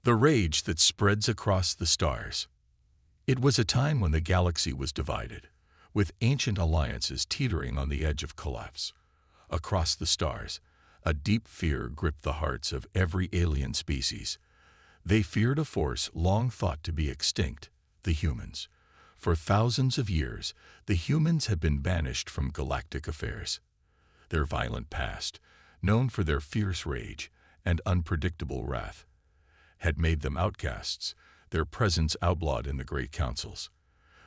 The rage that spreads across the stars. It was a time when the galaxy was divided, with ancient alliances teetering on the edge of collapse. Across the stars, a deep fear gripped the hearts of every alien species. They feared a force long thought to be extinct, the humans. For thousands of years, the humans had been banished from galactic affairs. Their violent past, known for their fierce rage and unpredictable wrath, had made them outcasts, their presence outlawed in the great councils.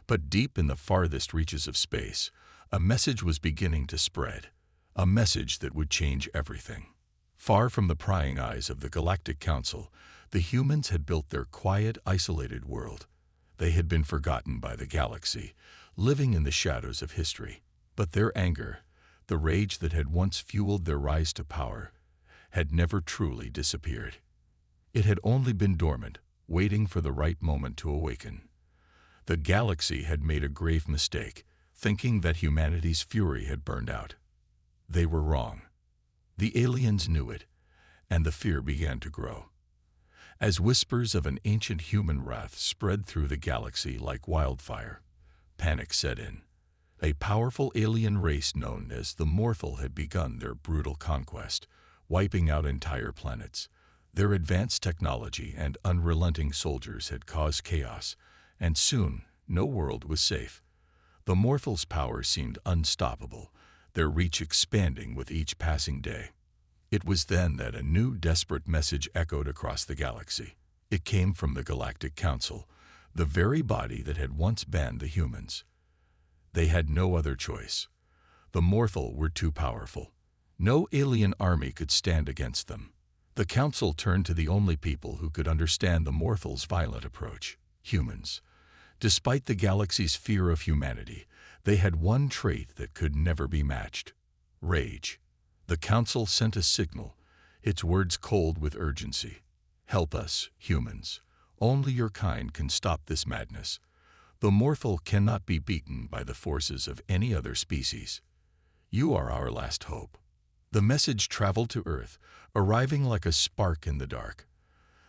But deep in the farthest reaches of space, a message was beginning to spread, a message that would change everything. Far from the prying eyes of the Galactic Council, the humans had built their quiet, isolated world. They had been forgotten by the galaxy, living in the shadows of history. But their anger, the rage that had once fueled their rise to power, had never truly disappeared. It had only been dormant, waiting for the right moment to awaken. The galaxy had made a grave mistake, thinking that humanity's fury had burned out. They were wrong. The aliens knew it, and the fear began to grow. As whispers of an ancient human wrath spread through the galaxy like wildfire, panic set in. A powerful alien race known as the Morthal had begun their brutal conquest, wiping out entire planets. Their advanced technology and unrelenting soldiers had caused chaos, and soon no world was safe. The Morthal's power seemed unstoppable, their reach expanding with each passing day. It was then that a new, desperate message echoed across the galaxy. It came from the Galactic Council, the very body that had once banned the humans. They had no other choice. The Morthal were too powerful. No alien army could stand against them. The Council turned to the only people who could understand the Morthal's violent approach: humans. Despite the galaxy's fear of humanity, they had one trait that could never be matched: rage. The Council sent a signal, its words cold with urgency. "Help us, humans. Only your kind can stop this madness. The Morthal cannot be beaten by the forces of any other species. You are our last hope." The message traveled to Earth, arriving like a spark in the dark.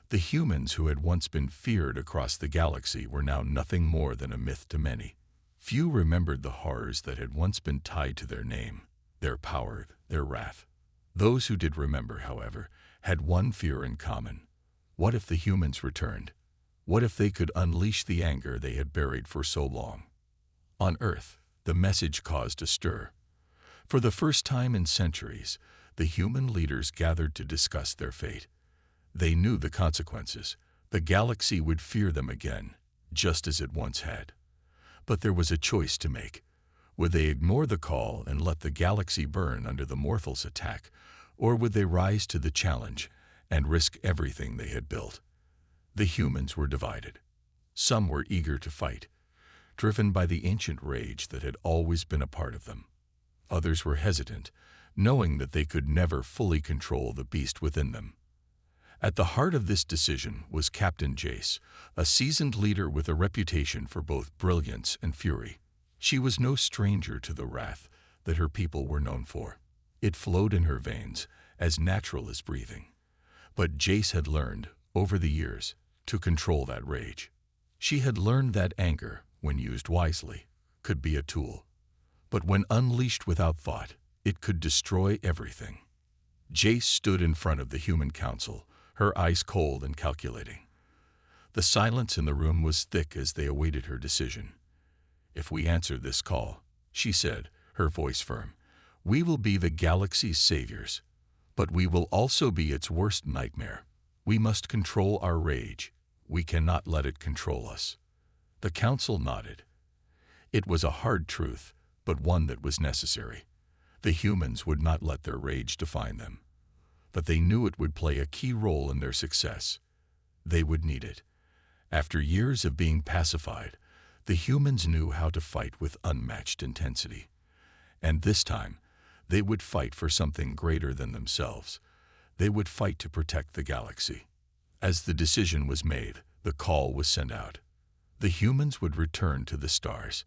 The humans who had once been feared across the galaxy were now nothing more than a myth to many. Few remembered the horrors that had once been tied to their name, their power, their wrath. Those who did remember, however, had one fear in common. What if the humans returned? What if they could unleash the anger they had buried for so long? On Earth, the message caused a stir. For the first time in centuries, the human leaders gathered to discuss their fate. They knew the consequences. The galaxy would fear them again, just as it once had. But there was a choice to make. Would they ignore the call and let the galaxy burn under the Morthal's attack, or would they rise to the challenge and risk everything they had built? The humans were divided. Some were eager to fight, driven by the ancient rage that had always been a part of them. Others were hesitant, knowing that they could never fully control the beast within them. At the heart of this decision was Captain Jace, a seasoned leader with a reputation for both brilliance and fury. She was no stranger to the wrath that her people were known for. It flowed in her veins, as natural as breathing. But Jace had learned, over the years, to control that rage. She had learned that anger, when used wisely, could be a tool. But when unleashed without thought, it could destroy everything. Jace stood in front of the human council, her eyes cold and calculating. The silence in the room was thick as they awaited her decision. "If we answer this call," she said, her voice firm, "we will be the galaxy's saviors. But we will also be its worst nightmare. We must control our rage. We cannot let it control us." The council nodded. It was a hard truth, but one that was necessary. The humans would not let their rage define them. But they knew it would play a key role in their success. They would need it. After years of being pacified, the humans knew how to fight with unmatched intensity. And this time, they would fight for something greater than themselves. They would fight to protect the galaxy. As the decision was made, the call was sent out. The humans would return to the stars.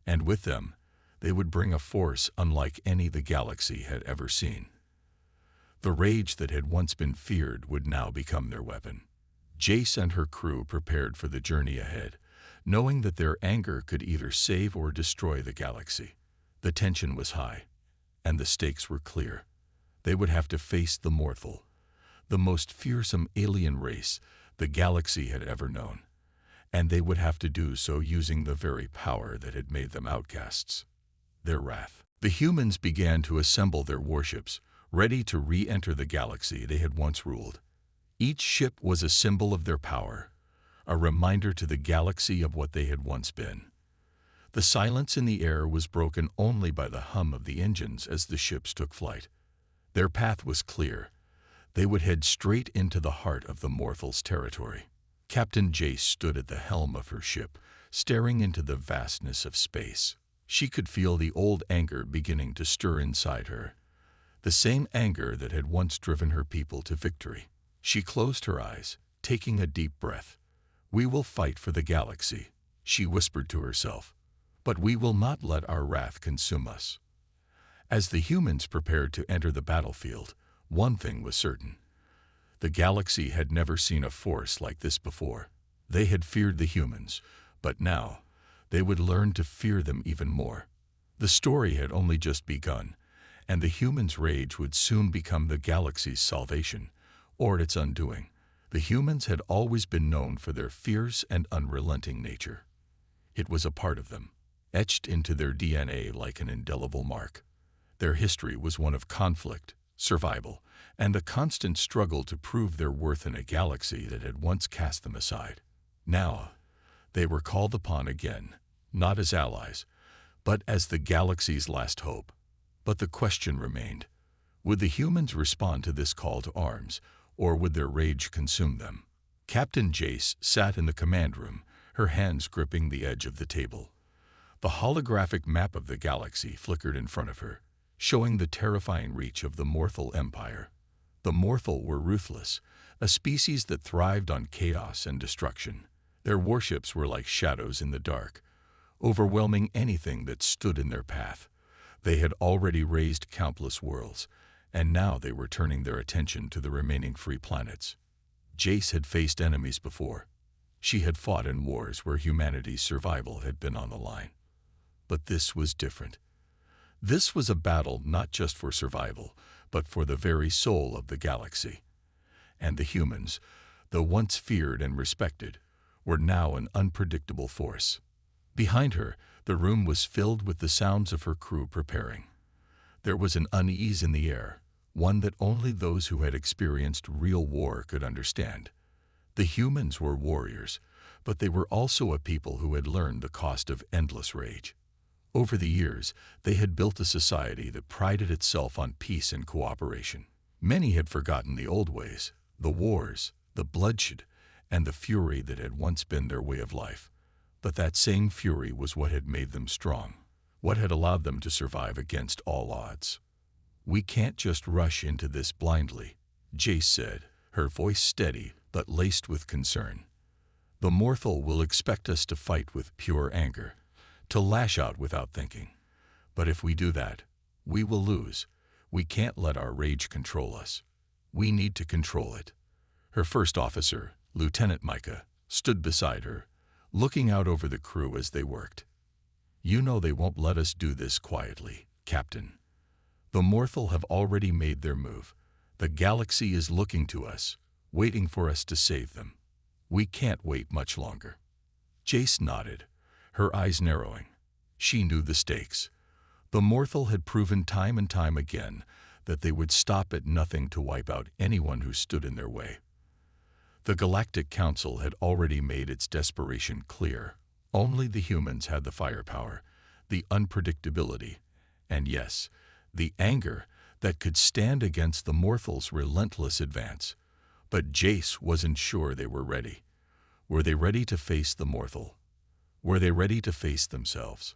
And with them, they would bring a force unlike any the galaxy had ever seen. The rage that had once been feared would now become their weapon. Jace and her crew prepared for the journey ahead, knowing that their anger could either save or destroy the galaxy. The tension was high, and the stakes were clear. They would have to face the Morthal, the most fearsome alien race the galaxy had ever known, and they would have to do so using the very power that had made them outcasts, their wrath. The humans began to assemble their warships, ready to re-enter the galaxy they had once ruled. Each ship was a symbol of their power, a reminder to the galaxy of what they had once been. The silence in the air was broken only by the hum of the engines as the ships took flight. Their path was clear. They would head straight into the heart of the Morthal's territory. Captain Jace stood at the helm of her ship, staring into the vastness of space. She could feel the old anger beginning to stir inside her, the same anger that had once driven her people to victory. She closed her eyes, taking a deep breath. "We will fight for the galaxy," she whispered to herself, "but we will not let our wrath consume us." As the humans prepared to enter the battlefield, one thing was certain. The galaxy had never seen a force like this before. They had feared the humans, but now they would learn to fear them even more. The story had only just begun, and the humans' rage would soon become the galaxy's salvation, or its undoing. The humans had always been known for their fierce and unrelenting nature. It was a part of them, etched into their DNA like an indelible mark. Their history was one of conflict, survival, and the constant struggle to prove their worth in a galaxy that had once cast them aside. Now, they were called upon again, not as allies, but as the galaxy's last hope. But the question remained: would the humans respond to this call to arms, or would their rage consume them? Captain Jace sat in the command room, her hands gripping the edge of the table. The holographic map of the galaxy flickered in front of her, showing the terrifying reach of the Morthal Empire. The Morthal were ruthless, a species that thrived on chaos and destruction. Their warships were like shadows in the dark, overwhelming anything that stood in their path. They had already razed countless worlds, and now they were turning their attention to the remaining free planets. Jace had faced enemies before. She had fought in wars where humanity's survival had been on the line. But this was different. This was a battle not just for survival, but for the very soul of the galaxy. And the humans, though once feared and respected, were now an unpredictable force. Behind her, the room was filled with the sounds of her crew preparing. There was an unease in the air, one that only those who had experienced real war could understand. The humans were warriors, but they were also a people who had learned the cost of endless rage. Over the years, they had built a society that prided itself on peace and cooperation. Many had forgotten the old ways, the wars, the bloodshed, and the fury that had once been their way of life. But that same fury was what had made them strong, what had allowed them to survive against all odds. "We can't just rush into this blindly," Jace said, her voice steady but laced with concern. "The Morthal will expect us to fight with pure anger, to lash out without thinking. But if we do that, we will lose. We can't let our rage control us. We need to control it." Her first officer, Lieutenant Micah, stood beside her, looking out over the crew as they worked. "You know they won't let us do this quietly, Captain. The Morthal have already made their move. The galaxy is looking to us, waiting for us to save them. We can't wait much longer." Jace nodded, her eyes narrowing. She knew the stakes. The Morthal had proven time and time again that they would stop at nothing to wipe out anyone who stood in their way. The Galactic Council had already made its desperation clear. Only the humans had the firepower, the unpredictability, and yes, the anger that could stand against the Morthal's relentless advance. But Jace wasn't sure they were ready. Were they ready to face the Morthal? Were they ready to face themselves?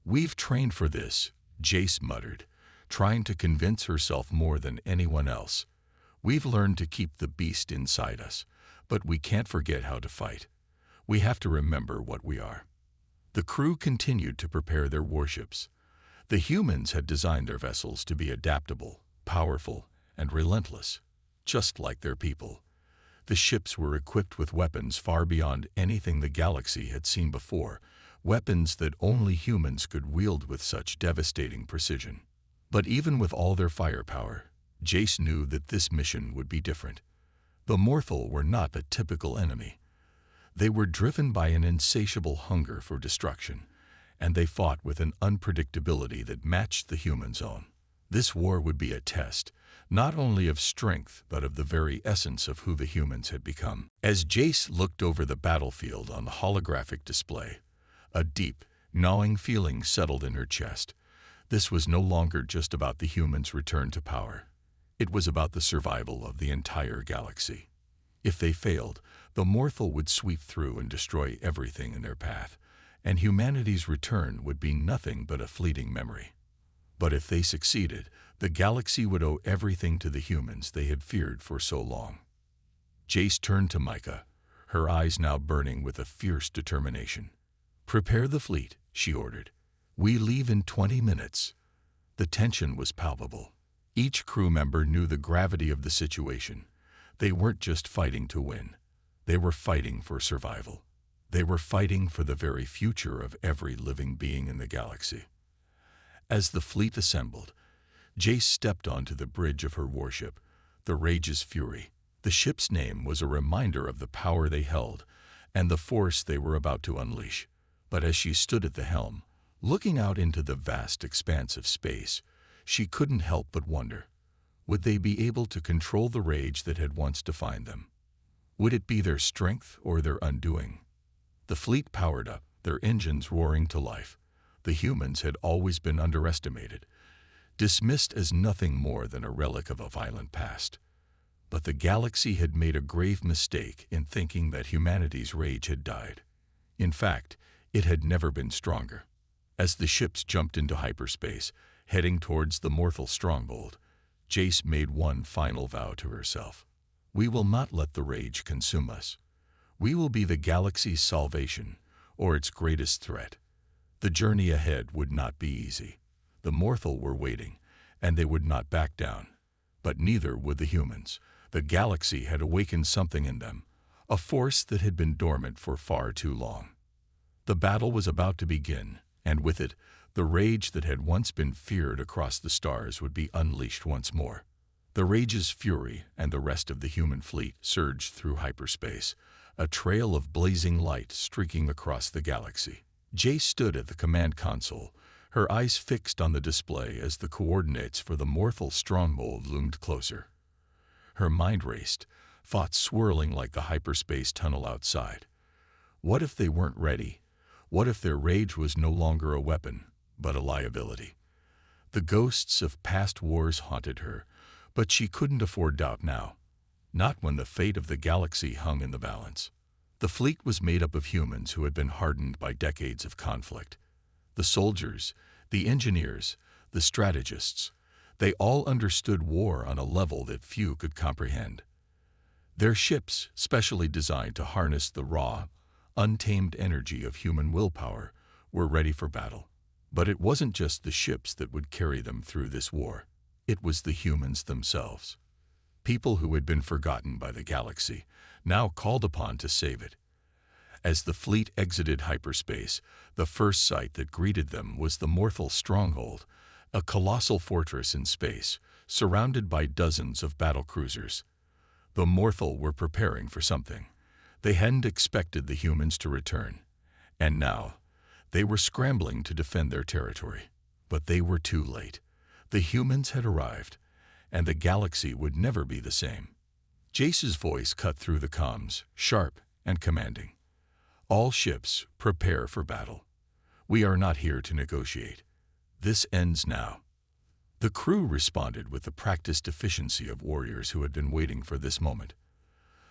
"We've trained for this," Jace muttered, trying to convince herself more than anyone else. "We've learned to keep the beast inside us, but we can't forget how to fight. We have to remember what we are." The crew continued to prepare their warships. The humans had designed their vessels to be adaptable, powerful, and relentless, just like their people. The ships were equipped with weapons far beyond anything the galaxy had seen before, weapons that only humans could wield with such devastating precision. But even with all their firepower, Jace knew that this mission would be different. The Morthal were not a typical enemy. They were driven by an insatiable hunger for destruction, and they fought with an unpredictability that matched the humans' own. This war would be a test, not only of strength, but of the very essence of who the humans had become. As Jace looked over the battlefield on the holographic display, a deep, gnawing feeling settled in her chest. This was no longer just about the humans' return to power. It was about the survival of the entire galaxy. If they failed, the Morthal would sweep through and destroy everything in their path, and humanity's return would be nothing but a fleeting memory. But if they succeeded, the galaxy would owe everything to the humans they had feared for so long. Jace turned to Micah, her eyes now burning with a fierce determination. "Prepare the fleet," she ordered. "We leave in 20 minutes." The tension was palpable. Each crew member knew the gravity of the situation. They weren't just fighting to win. They were fighting for survival. They were fighting for the very future of every living being in the galaxy. As the fleet assembled, Jace stepped onto the bridge of her warship, the Rage's Fury. The ship's name was a reminder of the power they held and the force they were about to unleash. But as she stood at the helm, looking out into the vast expanse of space, she couldn't help but wonder, would they be able to control the rage that had once defined them? Would it be their strength or their undoing? The fleet powered up, their engines roaring to life. The humans had always been underestimated, dismissed as nothing more than a relic of a violent past. But the galaxy had made a grave mistake in thinking that humanity's rage had died. In fact, it had never been stronger. As the ships jumped into hyperspace, heading towards the Morthal stronghold, Jace made one final vow to herself. "We will not let the rage consume us. We will be the galaxy's salvation, or its greatest threat." The journey ahead would not be easy. The Morthal were waiting, and they would not back down. But neither would the humans. The galaxy had awakened something in them, a force that had been dormant for far too long. The battle was about to begin, and with it, the rage that had once been feared across the stars would be unleashed once more. The Rage's Fury and the rest of the human fleet surged through hyperspace, a trail of blazing light streaking across the galaxy. Jace stood at the command console, her eyes fixed on the display as the coordinates for the Morthal stronghold loomed closer. Her mind raced, thoughts swirling like the hyperspace tunnel outside. What if they weren't ready? What if their rage was no longer a weapon, but a liability? The ghosts of past wars haunted her, but she couldn't afford doubt now. Not when the fate of the galaxy hung in the balance. The fleet was made up of humans who had been hardened by decades of conflict. The soldiers, the engineers, the strategists, they all understood war on a level that few could comprehend. Their ships, specially designed to harness the raw, untamed energy of human willpower, were ready for battle. But it wasn't just the ships that would carry them through this war. It was the humans themselves. People who had been forgotten by the galaxy, now called upon to save it. As the fleet exited hyperspace, the first sight that greeted them was the Morthal stronghold, a colossal fortress in space, surrounded by dozens of battle cruisers. The Morthal were preparing for something. They hadn't expected the humans to return, and now they were scrambling to defend their territory. But they were too late. The humans had arrived, and the galaxy would never be the same. Jace's voice cut through the comms, sharp and commanding. "All ships, prepare for battle. We are not here to negotiate. This ends now." The crew responded with the practiced efficiency of warriors who had been waiting for this moment.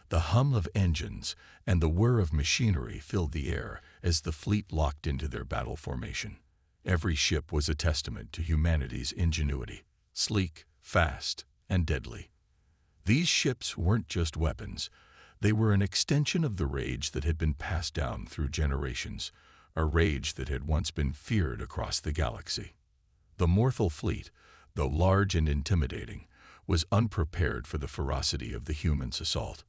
The hum of engines and the whir of machinery filled the air as the fleet locked into their battle formation. Every ship was a testament to humanity's ingenuity, sleek, fast, and deadly. These ships weren't just weapons. They were an extension of the rage that had been passed down through generations, a rage that had once been feared across the galaxy. The Morthal fleet, though large and intimidating, was unprepared for the ferocity of the humans' assault.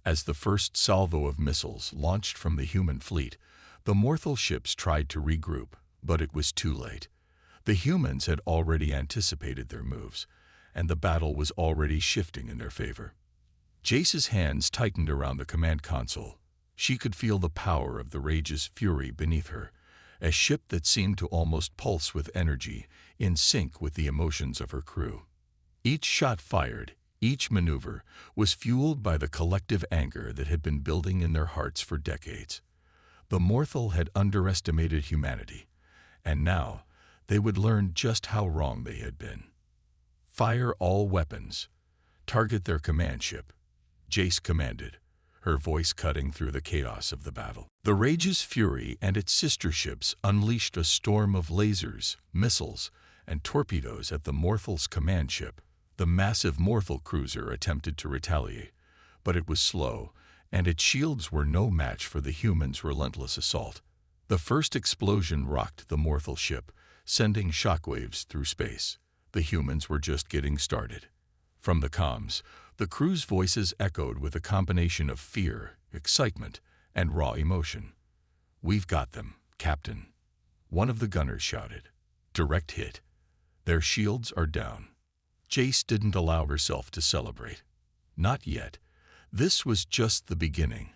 As the first salvo of missiles launched from the human fleet, the Morthal ships tried to regroup, but it was too late. The humans had already anticipated their moves, and the battle was already shifting in their favor. Jace's hands tightened around the command console. She could feel the power of the Rage's fury beneath her, a ship that seemed to almost pulse with energy, in sync with the emotions of her crew. Each shot fired, each maneuver, was fueled by the collective anger that had been building in their hearts for decades. The Morthal had underestimated humanity, and now they would learn just how wrong they had been. "Fire all weapons. Target their command ship," Jace commanded, her voice cutting through the chaos of the battle. The Rage's fury and its sister ships unleashed a storm of lasers, missiles, and torpedoes at the Morthal's command ship. The massive Morthal cruiser attempted to retaliate, but it was slow, and its shields were no match for the humans' relentless assault. The first explosion rocked the Morthal ship, sending shockwaves through space. The humans were just getting started. From the comms, the crew's voices echoed with a combination of fear, excitement, and raw emotion. "We've got them, Captain," one of the gunners shouted. "Direct hit. Their shields are down." Jace didn't allow herself to celebrate. Not yet. This was just the beginning,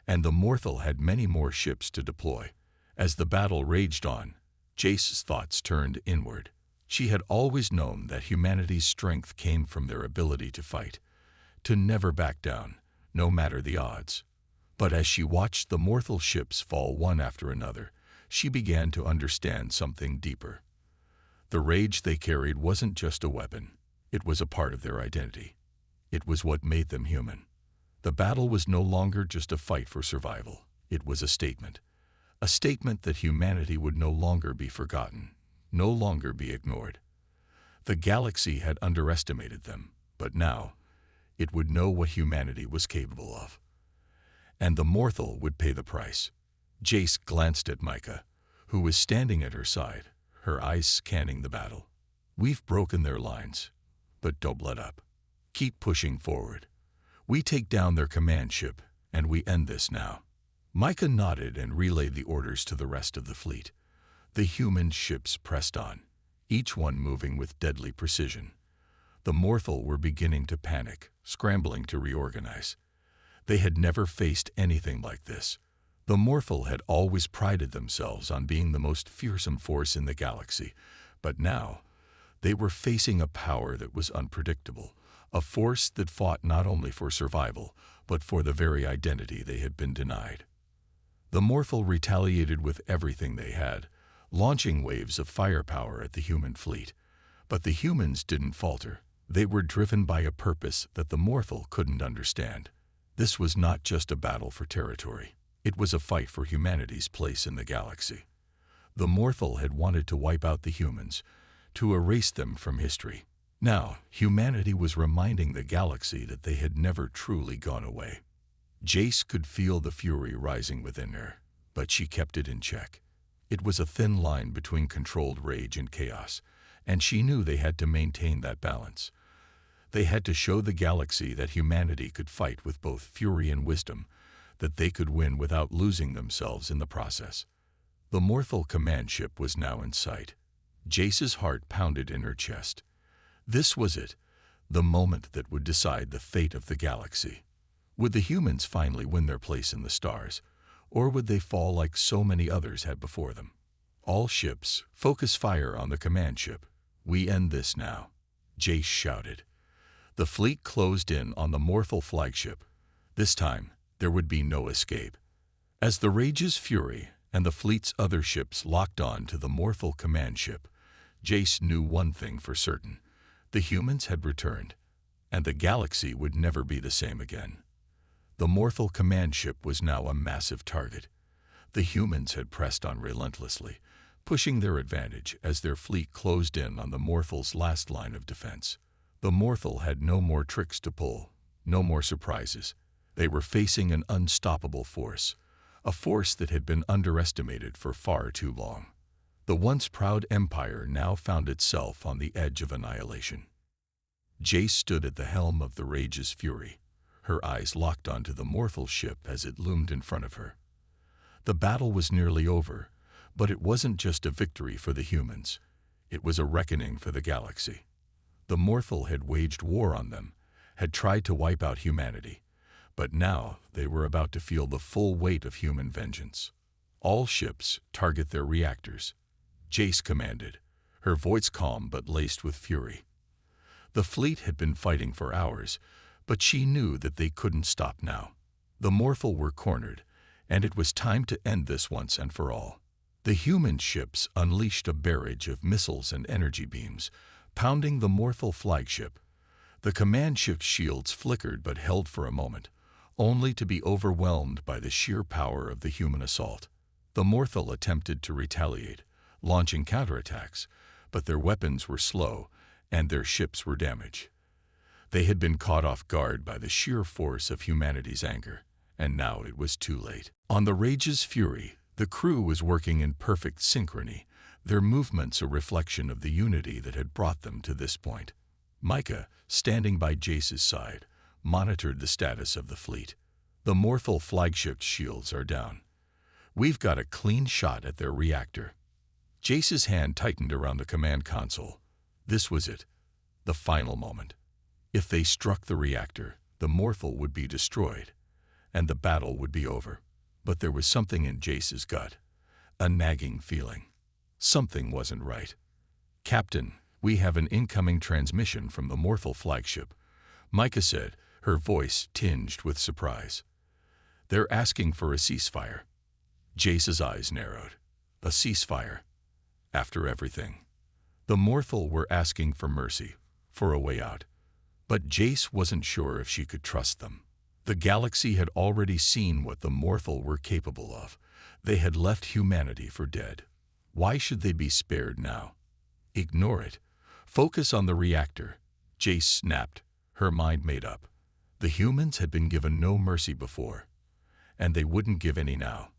and the Morthal had many more ships to deploy. As the battle raged on, Jace's thoughts turned inward. She had always known that humanity's strength came from their ability to fight, to never back down, no matter the odds. But as she watched the Morthal ships fall one after another, she began to understand something deeper. The rage they carried wasn't just a weapon. It was a part of their identity. It was what made them human. The battle was no longer just a fight for survival. It was a statement that humanity would no longer be forgotten, no longer be ignored. The galaxy had underestimated them, but now it would know what humanity was capable of. And the Morthal would pay the price. Jace glanced at Micah, who was standing at her side, her eyes scanning the battle. "We've broken their lines, but don't let up. Keep pushing forward. We take down their command ship, and we end this now." Micah nodded and relayed the orders to the rest of the fleet. The human ships pressed on, each one moving with deadly precision. The Morthal were beginning to panic, scrambling to reorganize. They had never faced anything like this. The Morthal had always prided themselves on being the most fearsome force in the galaxy, but now they were facing a power that was unpredictable, a force that fought not only for survival, but for the very identity they had been denied. The Morthal retaliated with everything they had, launching waves of firepower at the human fleet. But the humans didn't falter. They were driven by a purpose that the Morthal couldn't understand. This was not just a battle for territory. It was a fight for humanity's place in the galaxy. The Morthal had wanted to wipe out the humans, to erase them from history. Now, humanity was reminding the galaxy that they had never truly gone away. Jace could feel the fury rising within her, but she kept it in check. It was a thin line between controlled rage and chaos, and she knew they had to maintain that balance. They had to show the galaxy that humanity could fight with both fury and wisdom, that they could win without losing themselves in the process. The Morthal command ship was now in sight. Jace's heart pounded in her chest. This was it, the moment that would decide the fate of the galaxy. Would the humans finally win their place in the stars, or would they fall like so many others had before them? "All ships, focus fire on the command ship. We end this now," Jace shouted. The fleet closed in on the Morthal flagship. This time, there would be no escape. As the Rage's fury and the fleet's other ships locked on to the Morthal command ship, Jace knew one thing for certain. The humans had returned, and the galaxy would never be the same again. The Morthal command ship was now a massive target. The humans had pressed on relentlessly, pushing their advantage as their fleet closed in on the Morthal's last line of defense. The Morthal had no more tricks to pull, no more surprises. They were facing an unstoppable force, a force that had been underestimated for far too long. The once proud empire now found itself on the edge of annihilation. Jace stood at the helm of the Rage's fury, her eyes locked onto the Morphle ship as it loomed in front of her. The battle was nearly over, but it wasn't just a victory for the humans. It was a reckoning for the galaxy. The Morphle had waged war on them, had tried to wipe out humanity, but now they were about to feel the full weight of human vengeance. All ships target their reactors, Jace commanded, her voice calm but laced with fury. The fleet had been fighting for hours, but she knew that they couldn't stop now. The Morphle were cornered, and it was time to end this once and for all. The human ships unleashed a barrage of missiles and energy beams, pounding the Morphle flagship. The command ship's shields flickered but held for a moment, only to be overwhelmed by the sheer power of the human assault. The Morphle attempted to retaliate, launching counterattacks, but their weapons were slow and their ships were damaged. They had been caught off guard by the sheer force of humanity's anger, and now it was too late. On the Rage's fury, the crew was working in perfect synchrony, their movements a reflection of the unity that had brought them to this point. Micah, standing by Jace's side, monitored the status of the fleet. The Morphle flagship's shields are down. We've got a clean shot at their reactor. Jace's hand tightened around the command console. This was it, the final moment. If they struck the reactor, the Morphle would be destroyed, and the battle would be over. But there was something in Jace's gut, a nagging feeling. Something wasn't right. "Captain, we have an incoming transmission from the Morphle flagship," Micah said, her voice tinged with surprise. "They're asking for a ceasefire." Jace's eyes narrowed. A ceasefire? After everything? The Morphle were asking for mercy, for a way out. But Jace wasn't sure if she could trust them. The galaxy had already seen what the Morphle were capable of. They had left humanity for dead. Why should they be spared now? Ignore it. Focus on the reactor, Jace snapped, her mind made up. The humans had been given no mercy before, and they wouldn't give any now.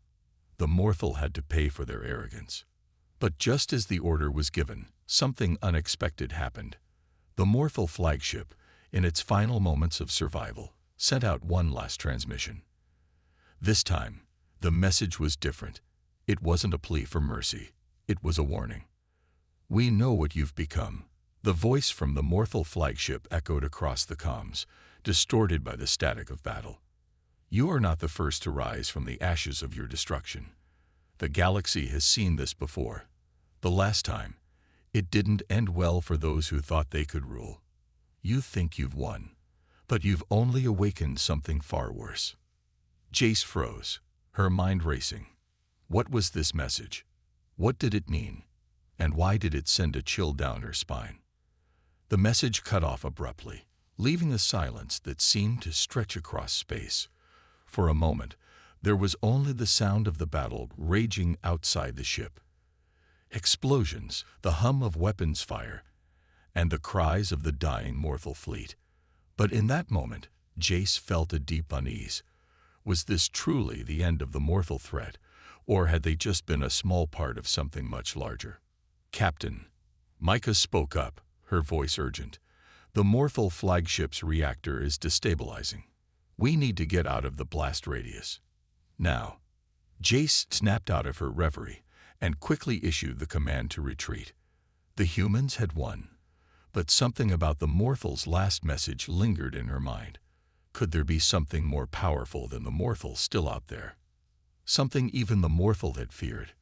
The Morphle had to pay for their arrogance. But just as the order was given, something unexpected happened. The Morphle flagship, in its final moments of survival, sent out one last transmission. This time, the message was different. It wasn't a plea for mercy. It was a warning. "We know what you've become." The voice from the Morphle flagship echoed across the comms, distorted by the static of battle. "You are not the first to rise from the ashes of your destruction. The galaxy has seen this before. The last time, it didn't end well for those who thought they could rule. You think you've won, but you've only awakened something far worse." Jace froze, her mind racing. What was this message? What did it mean? And why did it send a chill down her spine? The message cut off abruptly, leaving a silence that seemed to stretch across space. For a moment, there was only the sound of the battle raging outside the ship. Explosions, the hum of weapons fire, and the cries of the dying Morphle fleet. But in that moment, Jace felt a deep unease. Was this truly the end of the Morphle threat, or had they just been a small part of something much larger? "Captain," Micah spoke up, her voice urgent. "The Morphle flagship's reactor is destabilizing. We need to get out of the blast radius. Now." Jace snapped out of her reverie and quickly issued the command to retreat. The humans had won, but something about the Morphle's last message lingered in her mind. Could there be something more powerful than the Morphle still out there? Something even the Morphle had feared.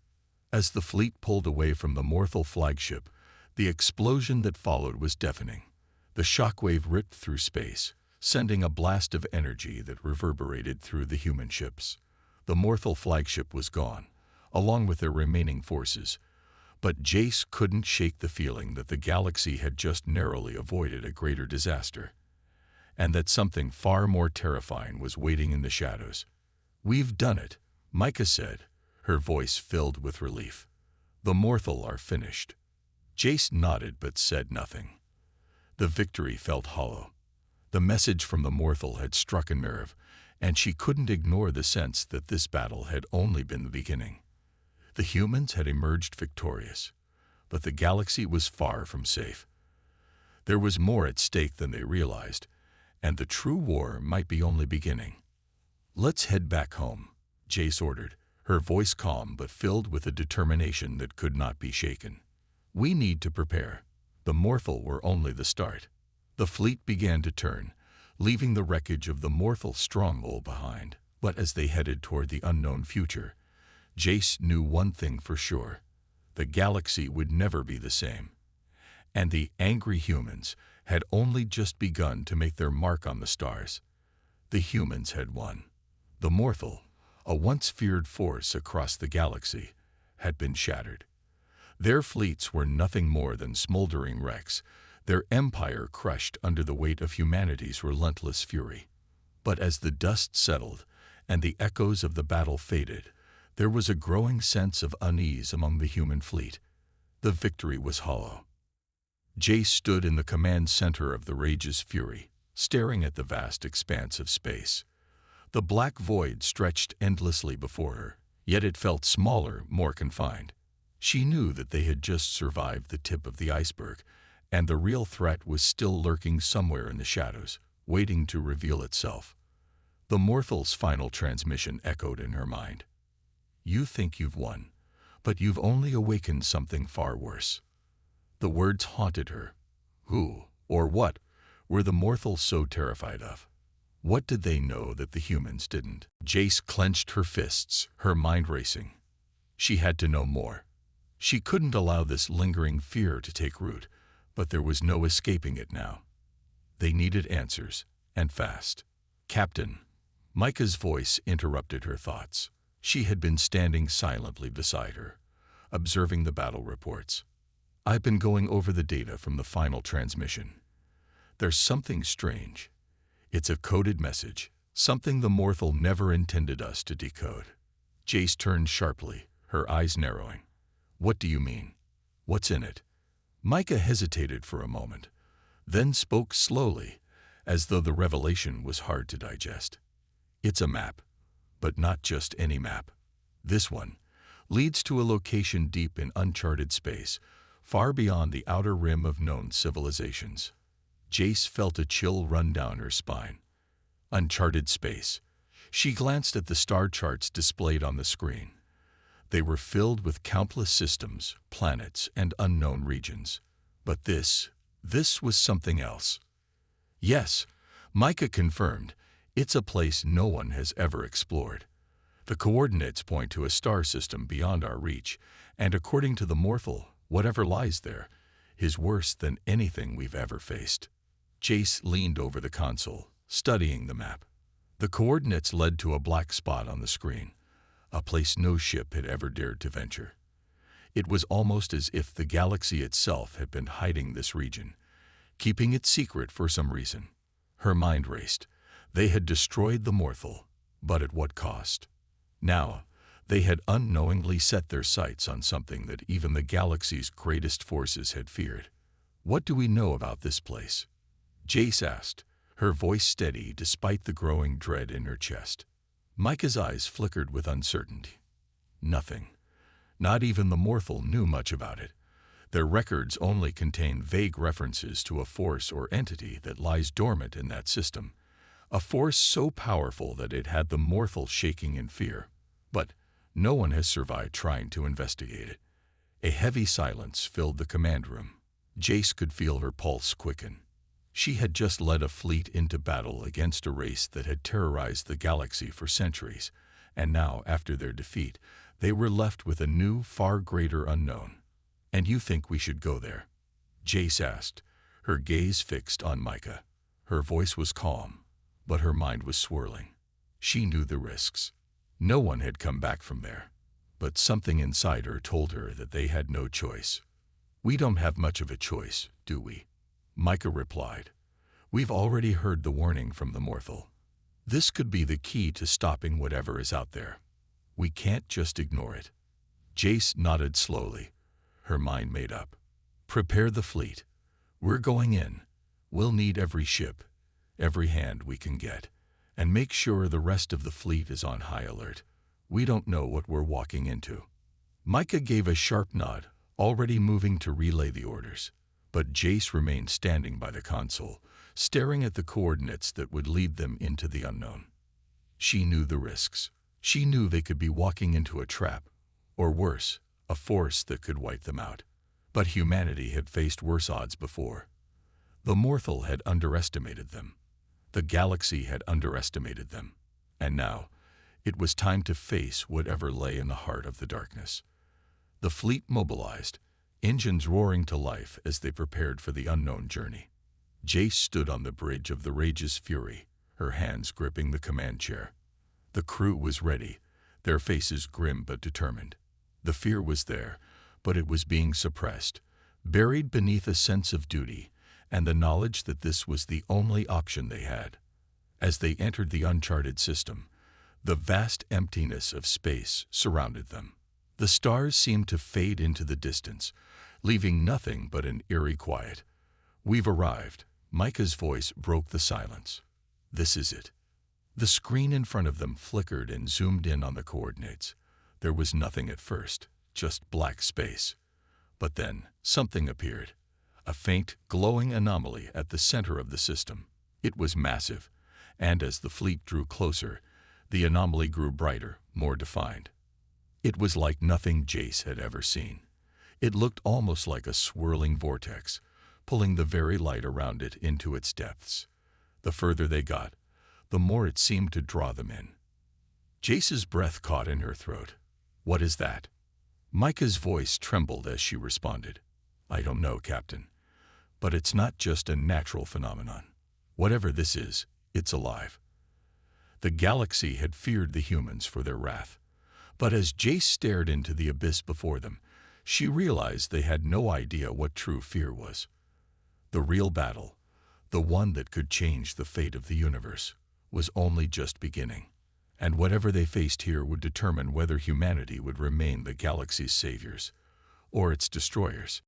As the fleet pulled away from the Morphle flagship, the explosion that followed was deafening. The shockwave ripped through space, sending a blast of energy that reverberated through the human ships. The Morphle flagship was gone, along with their remaining forces, but Jace couldn't shake the feeling that the galaxy had just narrowly avoided a greater disaster, and that something far more terrifying was waiting in the shadows. "We've done it," Micah said, her voice filled with relief. "The Morphle are finished." Jace nodded but said nothing. The victory felt hollow. The message from the Morphle had struck a nerve, and she couldn't ignore the sense that this battle had only been the beginning. The humans had emerged victorious, but the galaxy was far from safe. There was more at stake than they realized, and the true war might be only beginning. "Let's head back home," Jace ordered, her voice calm but filled with a determination that could not be shaken. "We need to prepare. The Morthal were only the start." The fleet began to turn, leaving the wreckage of the Morthal stronghold behind. But as they headed toward the unknown future, Jace knew one thing for sure: the galaxy would never be the same. And the angry humans had only just begun to make their mark on the stars. The humans had won. The Morthal, a once feared force across the galaxy, had been shattered. Their fleets were nothing more than smoldering wrecks, their empire crushed under the weight of humanity's relentless fury. But as the dust settled and the echoes of the battle faded, there was a growing sense of unease among the human fleet. The victory was hollow. Jace stood in the command center of the rage's fury, staring at the vast expanse of space. The black void stretched endlessly before her, yet it felt smaller, more confined. She knew that they had just survived the tip of the iceberg, and the real threat was still lurking somewhere in the shadows, waiting to reveal itself. The Morthal's final transmission echoed in her mind. "You think you've won, but you've only awakened something far worse." The words haunted her. Who, or what, were the Morthals so terrified of? What did they know that the humans didn't? Jace clenched her fists, her mind racing. She had to know more. She couldn't allow this lingering fear to take root, but there was no escaping it now. They needed answers, and fast. "Captain," Micah's voice interrupted her thoughts. She had been standing silently beside her, observing the battle reports. "I've been going over the data from the final transmission. There's something strange. It's a coded message, something the Morthal never intended us to decode." Jace turned sharply, her eyes narrowing. "What do you mean? What's in it?" Micah hesitated for a moment, then spoke slowly, as though the revelation was hard to digest. "It's a map, but not just any map. This one leads to a location deep in uncharted space, far beyond the outer rim of known civilizations." Jace felt a chill run down her spine. Uncharted space. She glanced at the star charts displayed on the screen. They were filled with countless systems, planets, and unknown regions. But this was something else. "Yes," Micah confirmed, "it's a place no one has ever explored. The coordinates point to a star system beyond our reach, and according to the Morthal, whatever lies there is worse than anything we've ever faced." Jace leaned over the console, studying the map. The coordinates led to a black spot on the screen, a place no ship had ever dared to venture. It was almost as if the galaxy itself had been hiding this region, keeping it secret for some reason. Her mind raced. They had destroyed the Morthal, but at what cost? Now, they had unknowingly set their sights on something that even the galaxy's greatest forces had feared. "What do we know about this place?" Jace asked, her voice steady despite the growing dread in her chest. Micah's eyes flickered with uncertainty. "Nothing. Not even the Morthal knew much about it. Their records only contain vague references to a force or entity that lies dormant in that system, a force so powerful that it had the Morthal shaking in fear. But no one has survived trying to investigate it." A heavy silence filled the command room. Jace could feel her pulse quicken. She had just led a fleet into battle against a race that had terrorized the galaxy for centuries, and now, after their defeat, they were left with a new, far greater unknown. "And you think we should go there?" Jace asked, her gaze fixed on Micah. Her voice was calm, but her mind was swirling. She knew the risks. No one had come back from there, but something inside her told her that they had no choice. "We don't have much of a choice, do we?" Micah replied. "We've already heard the warning from the Morthal. This could be the key to stopping whatever is out there. We can't just ignore it." Jace nodded slowly, her mind made up. "Prepare the fleet. We're going in. We'll need every ship, every hand we can get, and make sure the rest of the fleet is on high alert. We don't know what we're walking into." Micah gave a sharp nod, already moving to relay the orders. But Jace remained standing by the console, staring at the coordinates that would lead them into the unknown. She knew the risks. She knew they could be walking into a trap, or worse, a force that could wipe them out. But humanity had faced worse odds before. The mortal had underestimated them. The galaxy had underestimated them. And now, it was time to face whatever lay in the heart of the darkness. The fleet mobilized, engines roaring to life as they prepared for the unknown journey. Jace stood on the bridge of the Rage's fury, her hands gripping the command chair. The crew was ready, their faces grim but determined. The fear was there, but it was being suppressed, buried beneath a sense of duty and the knowledge that this was the only option they had. As they entered the uncharted system, the vast emptiness of space surrounded them. The stars seemed to fade into the distance, leaving nothing but an eerie quiet. "We've arrived." Micah's voice broke the silence. "This is it." The screen in front of them flickered and zoomed in on the coordinates. There was nothing at first, just black space. But then something appeared, a faint, glowing anomaly at the center of the system. It was massive, and as the fleet drew closer, the anomaly grew brighter, more defined. It was like nothing Jace had ever seen. It looked almost like a swirling vortex, pulling the very light around it into its depths. The further they got, the more it seemed to draw them in. Jace's breath caught in her throat. "What is that?" Micah's voice trembled as she responded. "I don't know, Captain. But it's not just a natural phenomenon. Whatever this is, it's alive." The galaxy had feared the humans for their wrath. But as Jace stared into the abyss before them, she realized they had no idea what true fear was. The real battle, the one that could change the fate of the universe, was only just beginning. And whatever they faced here would determine whether humanity would remain the galaxy's saviors or its destroyers.